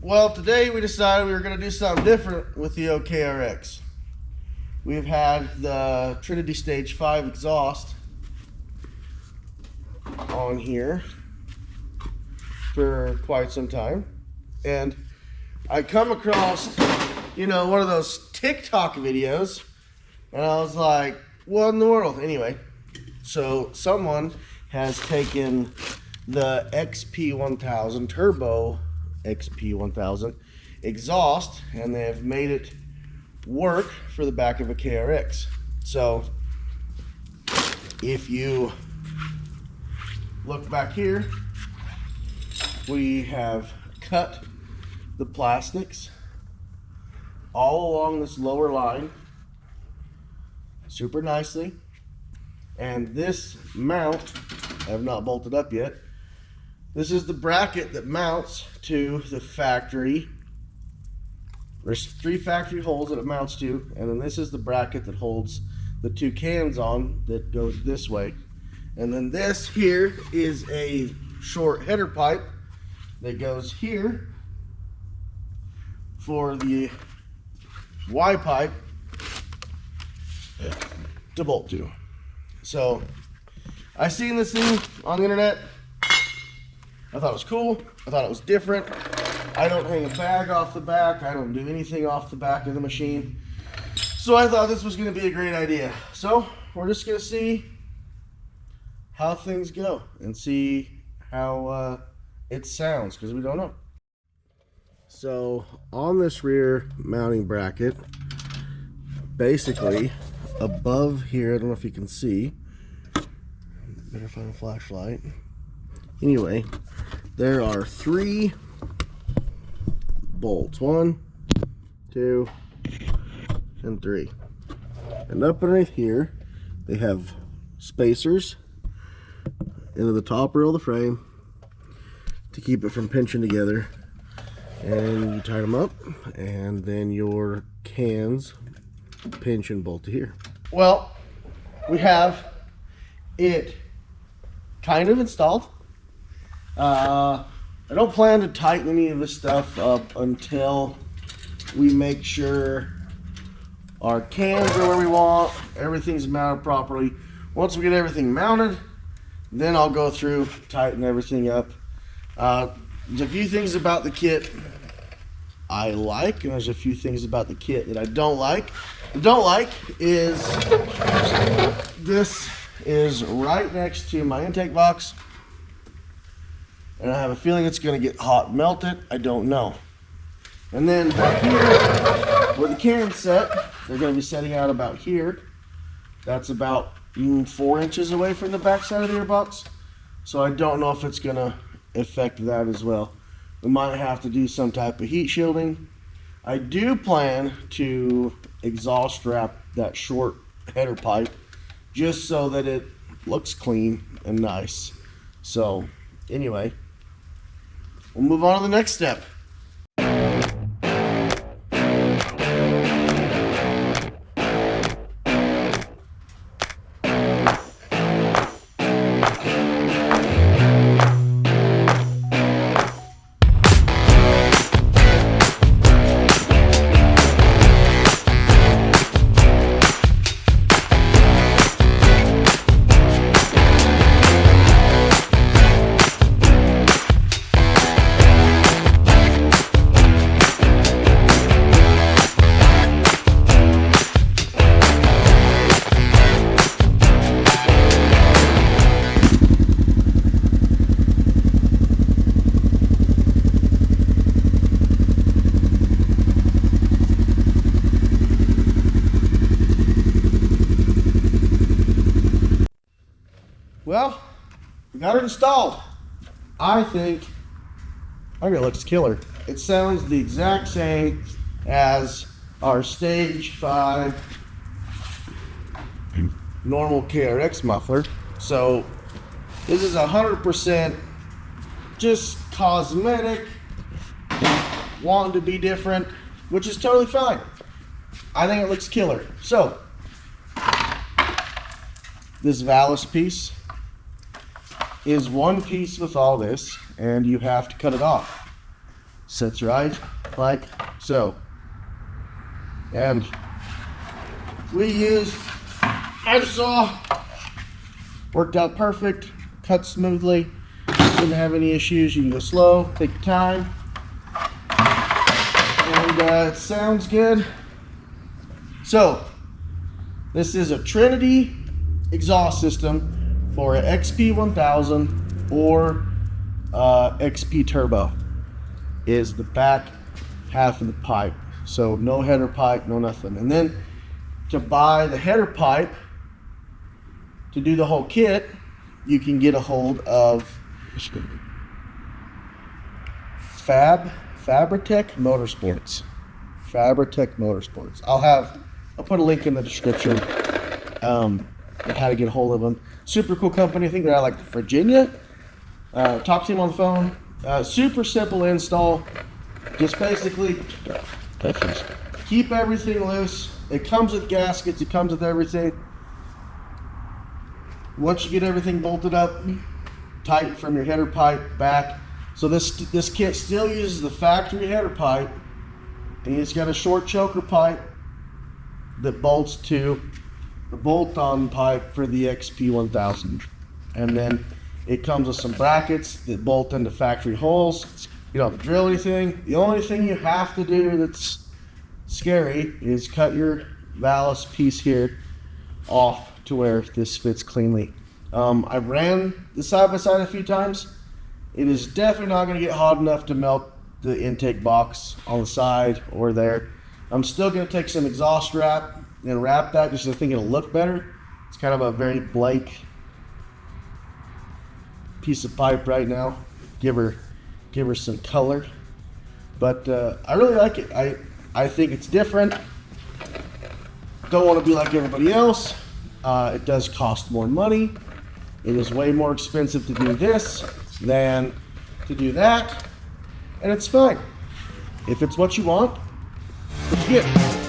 Well, today we decided we were going to do something different with the KRX. We've had the Trinity Stage 5 exhaust on here for quite some time. And I come across, one of those TikTok videos, and I was like, what in the world? Anyway, so someone has taken the XP1000 Turbo XP1000 exhaust and they have made it work for the back of a KRX. So if you look back here, we have cut the plastics all along this lower line super nicely, and this mount I have not bolted up yet. This is the bracket that mounts to the factory. There's 3 factory holes that it mounts to, and then this is the bracket that holds the 2 cans on that goes this way. And then this here is a short header pipe that goes here for the Y pipe to bolt to. So I seen this thing on the internet. I thought it was cool. I thought it was different. I don't hang a bag off the back. I don't do anything off the back of the machine. So I thought this was going to be a great idea. So we're just going to see how things go and see how it sounds, because we don't know. So on this rear mounting bracket, basically above here, I don't know if you can see. Better find a flashlight. Anyway, there are 3 bolts. 1, 2, and 3. And up underneath here, they have spacers into the top rail of the frame to keep it from pinching together. And you tighten them up, and then your cans pinch and bolt to here. Well, we have it kind of installed. I don't plan to tighten any of this stuff up until we make sure our cans are where we want, everything's mounted properly. Once we get everything mounted, then I'll go through, tighten everything up. There's a few things about the kit I like, and there's a few things about the kit that I don't like. What I don't like is this is right next to my intake box, and I have a feeling it's going to get hot, melted. I don't know. And then back here, where the can's set, they're going to be setting out about here. That's about 4 inches away from the back side of the gearbox. So I don't know if it's going to affect that as well. We might have to do some type of heat shielding. I do plan to exhaust wrap that short header pipe just so that it looks clean and nice. So anyway, we'll move on to the next step. Well, we got it installed. I think it looks killer. It sounds the exact same as our Stage 5 normal KRX muffler. So this is 100% just cosmetic, wanting to be different, which is totally fine. I think it looks killer. So this valance piece is one piece with all this, and you have to cut it off. Sits right like so. And we used edge saw, worked out perfect, cut smoothly, didn't have any issues. You can go slow, take your time, and it sounds good. So this is a Trinity exhaust system for an XP1000 or XP Turbo. Is the back half of the pipe. So no header pipe, no nothing. And then to buy the header pipe to do the whole kit, you can get a hold of Fabritech Motorsports. Fabritech Motorsports. I'll put a link in the description on how to get a hold of them. Super cool company. I think they're out of like Virginia. Talk to him on the phone. Super simple install. Just basically keep everything loose. It comes with gaskets. It comes with everything. Once you get everything bolted up, tighten from your header pipe back. So this kit still uses the factory header pipe, and it's got a short choker pipe that bolts to the bolt-on pipe for the XP1000, and then it comes with some brackets that bolt into factory holes. You don't have to drill anything. The only thing you have to do that's scary is cut your valve piece here off to where this fits cleanly. I've ran the side-by-side a few times. It is definitely not going to get hot enough to melt the intake box on the side or there. I'm still going to take some exhaust wrap and wrap that just so I think it'll look better. It's kind of a very blank piece of pipe right now. Give her some color, but I really like it. I think it's different. Don't want to be like everybody else. It does cost more money. It is way more expensive to do this than to do that, and it's fine. If it's what you want, what you get.